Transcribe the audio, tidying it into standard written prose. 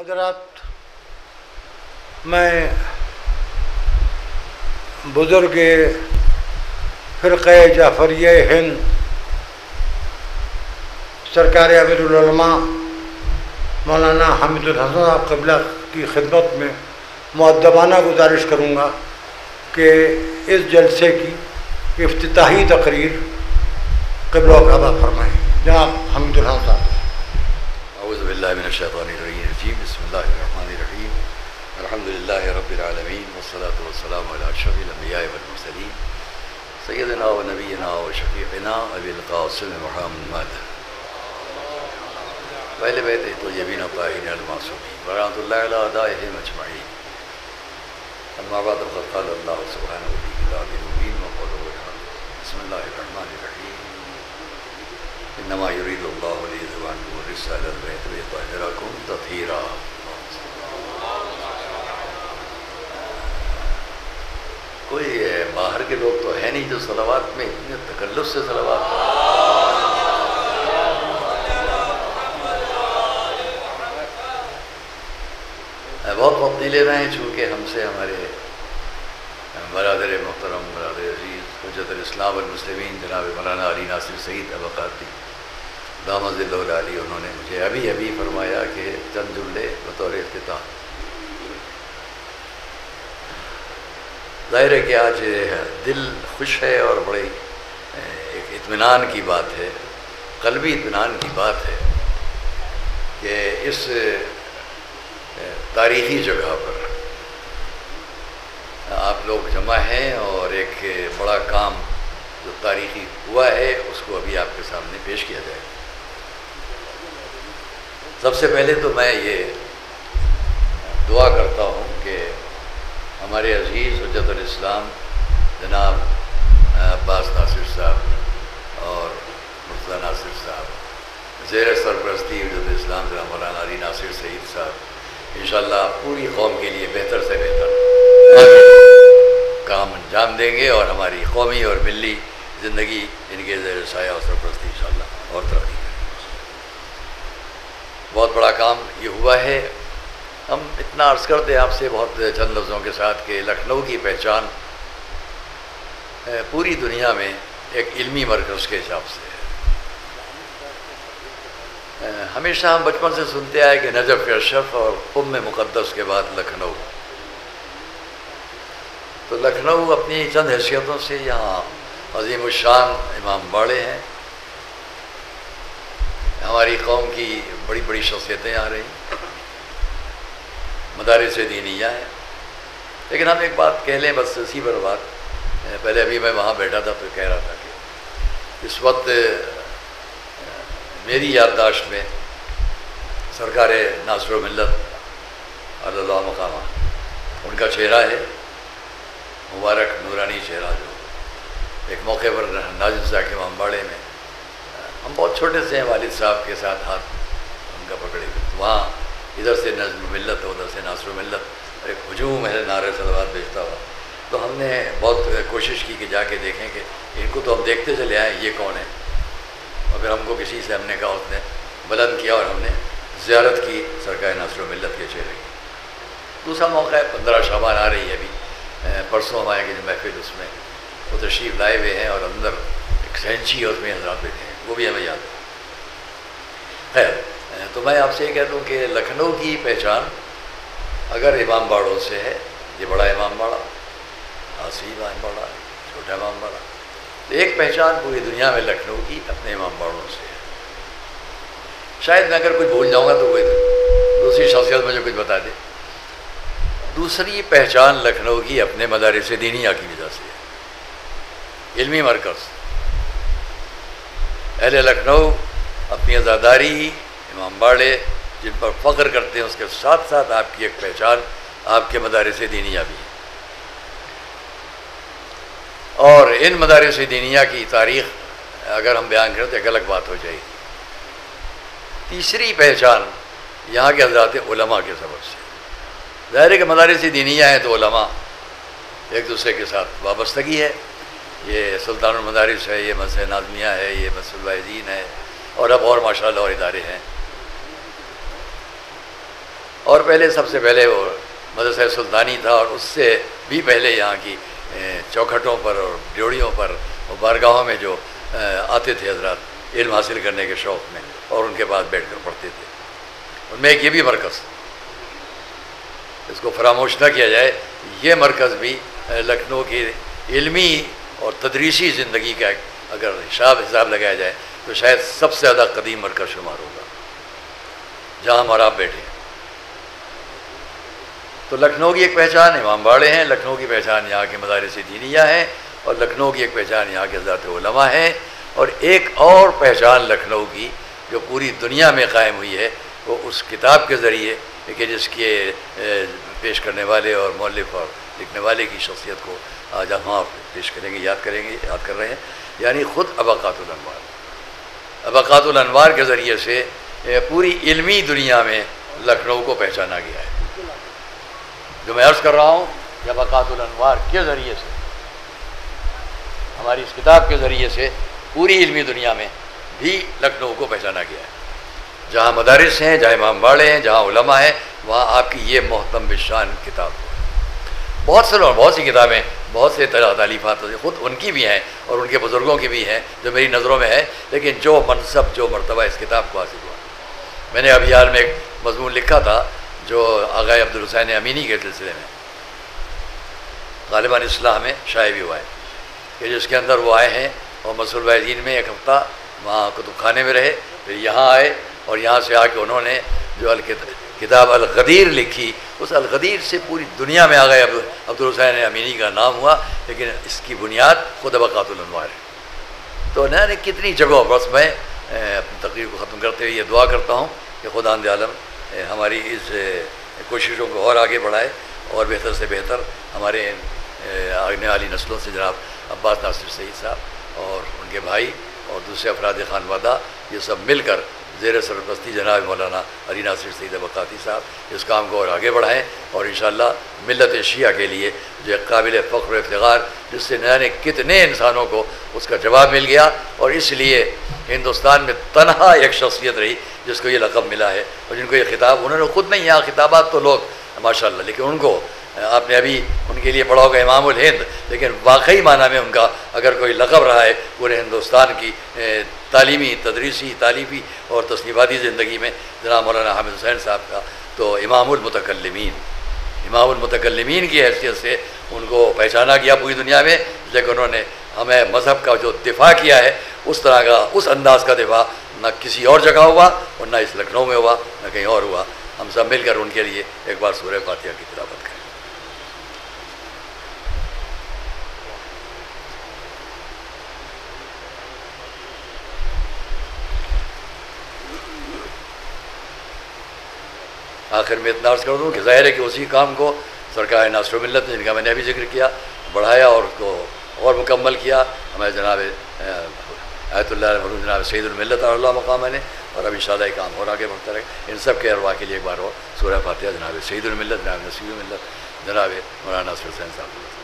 حضرات، میں بزرگ فرقہ جعفریہ ہند سرکار امیر العلماء مولانا حامد الحسن صاحب قبلہ کی خدمت میں مؤدبانہ گزارش کروں گا کہ اس جلسے کی افتتاحی تقریر قبلہ و کعبہ فرمائیں۔ جناب حامد الحسن صاحب۔ اعوذ باللہ من الشیطان الرجیم، بسم اللہ الرحمن الرحیم، الحمدللہ رب العالمین، والصلاة والسلام علی اشرف الانبیاء والمرسلین، سیدنا و نبینا و شفیعنا ابی القاسم محمد وآل بیتہ الطیبین الطاہرین المعصومین ورحمۃ اللہ علی اعدائہم اجمعین۔ اما بعد فقد قال اللہ سبحانہ فی کتابہ المبین وقوله الحق۔ بسم اللہ الرحمن الرحیم، انما یرید اللہ لیذهب عنکم الرجس اہل البیت ویطہرکم تطہیرا۔ کوئی باہر کے لوگ تو ہے نہیں جو صلوات میں اتنے تکلف سے صلوات پڑھیں۔ بہت وقت نہیں لے رہے ہیں چونکہ ہم سے ہمارے برادر محترم، برادر عزیز، حجت الاسلام والمسلمین جناب مولانا علی ناصر سعید ابقاتی دامت ظلہ العالی، انہوں نے مجھے ابھی فرمایا کہ چند جملے بطور افتتاح۔ ظاہر ہے کہ آج دل خوش ہے اور بڑی ایک اطمینان کی بات ہے، قلبی اطمینان کی بات ہے کہ اس تاریخی جگہ پر آپ لوگ جمع ہیں اور ایک بڑا کام جو تاریخی ہوا ہے اس کو ابھی آپ کے سامنے پیش کیا جائے۔ سب سے پہلے تو میں یہ دعا کرتا ہوں کہ ہمارے عزیز حجت الاسلام جناب عباس ناصر صاحب اور مرتضیٰ ناصر صاحب، زیر سرپرستی حجت الاسلام جناب مولانا علی ناصر سعید صاحب، انشاءاللہ پوری قوم کے لیے بہتر سے بہتر کام انجام دیں گے اور ہماری قومی اور ملی زندگی ان کے زیر سایہ اور سرپرستی انشاءاللہ اور ترقی کریں گے۔ بہت بڑا کام یہ ہوا ہے۔ ہم اتنا عرض کرتے آپ سے بہت چند لفظوں کے ساتھ کہ لکھنؤ کی پہچان پوری دنیا میں ایک علمی مرکز کے حساب سے ہے۔ ہمیشہ ہم بچپن سے سنتے آئے کہ نجف اشرف اور قم مقدس کے بعد لکھنؤ، تو لکھنؤ اپنی چند حیثیتوں سے یہاں عظیم الشان امام باڑے ہیں، ہماری قوم کی بڑی بڑی شخصیتیں آ رہی ہیں، مدارس دینیہ ہیں۔ لیکن ہم ایک بات کہہ لیں بس اسی پر بات، پہلے ابھی میں وہاں بیٹھا تھا تو کہہ رہا تھا کہ اس وقت میری یادداشت میں سرکار ناصر الملت علی اللہ مقامہ ان کا چہرہ ہے، مبارک نورانی چہرہ، جو ایک موقع پر ناظم صاحب کے امام باڑے میں ہم بہت چھوٹے سے ہیں، والد صاحب کے ساتھ ہاتھ ان کا پکڑے ہوئے، وہاں ادھر سے نظم ملت ادھر سے ناصر ملت، ایک ہجوم ہے نعرہ صلوات بھیجتا ہوا، تو ہم نے بہت کوشش کی کہ جا کے دیکھیں کہ ان کو تو ہم دیکھتے چلے آئیں یہ کون ہے، اور پھر ہم کو کسی سے ہم نے کہا، اس نے بلند کیا اور ہم نے زیارت کی سرکار ناصر ملت کے چہرے کی۔ دوسرا موقع ہے 15 شعبان آ رہی ہے ابھی، پرسوں ہمارے کی جو محفل اس میں وہ تشریف لائے ہوئے ہیں اور اندر ایک سینچی اور اس میں حضرات بیٹھے ہیں، وہ بھی ہمیں یاد ہے۔ خیر، تو میں آپ سے یہ کہہ دوں کہ لکھنؤ کی پہچان اگر امام باڑوں سے ہے، یہ بڑا امام باڑہ، آسی امام باڑہ، چھوٹا امام باڑہ، تو ایک پہچان پوری دنیا میں لکھنؤ کی اپنے امام باڑوں سے ہے۔ شاید میں اگر کچھ بھول جاؤں گا تو کوئی دوسری شخصیت مجھے کچھ بتا دے۔ دوسری پہچان لکھنؤ کی اپنے مدارس دینیہ کی وجہ سے ہے، علمی مرکز۔ اہل لکھنؤ اپنی عزاداری امام باڑے جن پر فخر کرتے ہیں، اس کے ساتھ ساتھ آپ کی ایک پہچان آپ کے مدارس دینیہ بھی ہے، اور ان مدارس دینیہ کی تاریخ اگر ہم بیان کریں تو ایک الگ بات ہو جائے گی۔ تیسری پہچان یہاں کے حضرات علماء کے سبب سے، ظاہر ہے کہ مدارس دینیہ ہیں تو علماء ایک دوسرے کے ساتھ وابستگی ہے، یہ سلطان المدارس ہے، یہ مسجد ناظمیہ ہے، یہ مسجد الواعظین ہے، اور اب اور ماشاءاللہ اور ادارے ہیں، اور پہلے سب سے پہلے وہ مدرسہ سلطانی تھا، اور اس سے بھی پہلے یہاں کی چوکھٹوں پر اور ڈیوڑیوں پر اور بارگاہوں میں جو آتے تھے حضرات علم حاصل کرنے کے شوق میں، اور ان کے پاس بیٹھ کر پڑھتے تھے. ان میں ایک یہ بھی مرکز، اس کو فراموش نہ کیا جائے، یہ مرکز بھی لکھنؤ کی علمی اور تدریسی زندگی کا اگر حساب لگایا جائے تو شاید سب سے زیادہ قدیم مرکز شمار ہوگا جہاں ہم اور آپ بیٹھے ہیں. تو لکھنؤ کی ایک پہچان امام باڑے ہیں، لکھنؤ کی پہچان یہاں کے مدارس دینیہ ہیں، اور لکھنؤ کی ایک پہچان یہاں کے حضرات علماء ہیں. اور ایک اور پہچان لکھنؤ کی جو پوری دنیا میں قائم ہوئی ہے وہ اس کتاب کے ذریعے کہ جس کے پیش کرنے والے اور مؤلف اور لکھنے والے کی شخصیت کو آج ہم پیش کریں گے، یاد کر رہے ہیں، یعنی خود ابقات الانوار. ابقات الانوار کے ذریعے سے پوری علمی دنیا میں لکھنؤ کو پہچانا گیا ہے. جو میں عرض کر رہا ہوں کہ ابقات الانوار کے ذریعے سے، ہماری اس کتاب کے ذریعے سے پوری علمی دنیا میں بھی لکھنؤ کو پہچانا گیا ہے. جہاں مدارس ہیں، جہاں امام باڑے ہیں، جہاں علماء ہیں، وہاں آپ کی یہ محتم بشان کتاب ہے. بہت سی کتابیں، بہت سے تالیفات خود ان کی بھی ہیں اور ان کے بزرگوں کی بھی ہیں جو میری نظروں میں ہے، لیکن جو منصب، جو مرتبہ اس کتاب کو حاصل ہوا. میں نے ابھی حال میں ایک مضمون لکھا تھا جو آغا عبدالحسین امینی کے سلسلے میں غالباً اصلاح میں شائع بھی ہوا ہے، کہ جس کے اندر وہ آئے ہیں اور مسعود الواعظین میں ایک ہفتہ وہاں کتب خانے میں رہے، پھر یہاں آئے اور یہاں سے آ کے انہوں نے جو کتاب الغدیر لکھی. اس الغدیر سے پوری دنیا میں آغا عبدالحسین امینی کا نام ہوا، لیکن اس کی بنیاد خود ابقات الانوار ہے. تو نہ کتنی جگہوں. بس میں اپنی تقریر کو ختم کرتے ہوئے یہ دعا کرتا ہوں کہ خداوند عالم ہماری اس کوششوں کو اور آگے بڑھائے اور بہتر سے بہتر ہمارے آنے والی نسلوں سے جناب عباس ناصر سعید صاحب اور ان کے بھائی اور دوسرے افراد خانوادہ یہ سب مل کر زیر سرپرستی جناب مولانا علی ناصر سعید ابقاتی صاحب اس کام کو اور آگے بڑھائیں، اور انشاءاللہ ملت شیعہ کے لیے جو ایک قابل فخر و افتخار جس سے نہ کتنے انسانوں کو اس کا جواب مل گیا، اور اس لیے ہندوستان میں تنہا ایک شخصیت رہی جس کو یہ لقب ملا ہے اور جن کو یہ خطاب، انہوں نے خود نہیں، یہاں خطابات تو لوگ ماشاءاللہ، لیکن ان کو آپ نے ابھی ان کے لیے پڑھا ہوگا امام الہند، لیکن واقعی معنی میں ان کا اگر کوئی لقب رہا ہے پورے ہندوستان کی تعلیمی، تدریسی، تعلیمی اور تصنیفاتی زندگی میں جناب مولانا حامد حسین صاحب کا، تو امام المتکلمین کی حیثیت سے ان کو پہچانا گیا پوری دنیا میں. لیکن انہوں نے ہمیں مذہب کا جو دفاع کیا ہے اس طرح کا، اس انداز کا دفاع نہ کسی اور جگہ ہوا اور نہ اس لکھنؤ میں ہوا، نہ کہیں اور ہوا. ہم سب مل کر ان کے لیے ایک بار سورہ فاتحہ کی تلاوت کریں. آخر میں اتنا عرض کر دوں کہ ظاہر ہے کہ اسی کام کو سرکار ناصر ملت نے، جن کا میں نے ابھی ذکر کیا، بڑھایا اور اس کو اور مکمل کیا. ہمارے جناب آیت اللہ مرحوم جناب سید الملت اللہ مقامہ نے، اور اب انشاءاللہ یہ کام اور آگے بڑھتا رہے. ان سب کے ارواح کے لیے ایک بار اور سورہ فاتحہ جناب سید الملت، جناب نصیر الملت، جناب مولانا ناصر حسین صاحب.